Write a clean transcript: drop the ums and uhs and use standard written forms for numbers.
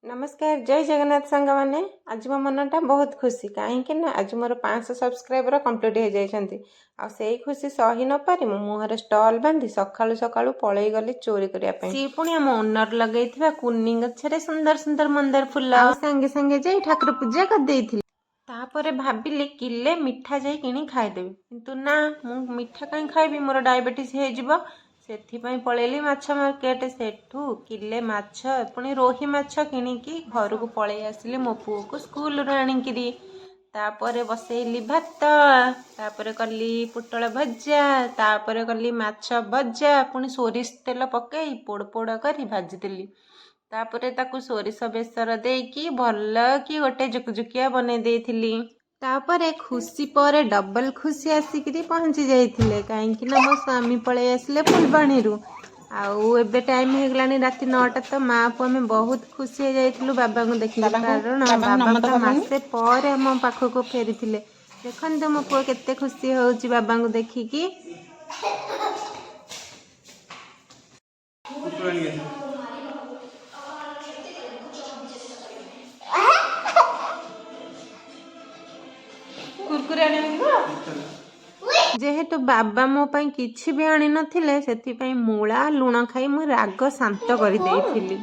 नमस्कार जय जगन्नाथ सांग मैंने आज मो मनटा बहुत खुशी कहीं आज मोर 500 सब्सक्राइबर कंप्लीट हो जाती आई खुशी सही न पारि मो मुहर स्टल बांधी सकाळु सकाळु पलई गली चोरी करने सी पुणी आम ओनर लगे कुन्नी गछरे सुंदर सुंदर मंदार फुल सांगे सांगे जाई ठाकुर पूजा कर तापर भाविली किले मिठा जाई किणी खाईदेवी किंतु ना मु मिठा कहीं खाइबी मोर डायबिटीज हो से पलैली माछ मार्केट सेठू किले माछ पुणी रोही माछ किणिकी घर को पलै आसिली मो पुओ को स्कूल आणिकी तापर बसैली भात तापर कली पुटल भजा तापर कली माछ भजा पुणी सोरिष तेल पकई पोड़ पोड़ कर भाजीदेली तापर ताकू सोरिष बेसर देकी भल कि गोटे जुकजुकिया बनै देइथिली तापरे खुशी पर डबल खुशी आसिक पहुँची जाइए कहीं मो स्वामी पलि आसिले फुलबाणी आउ एबे टाइम हो गलानी राति 9टा तो माँ पु आम बहुत खुशी हो जाइलु बाबा को देखी कारण बाबा मसे पर आम पाखक फेरी देखते मो पुओ केते खुशी होउची बाबा को देखिकी जेहेतु बाबा मो पाई किछि भी आनी नथिले सेति पाई मूला लुण खाई मु राग शांत कर देइथिली।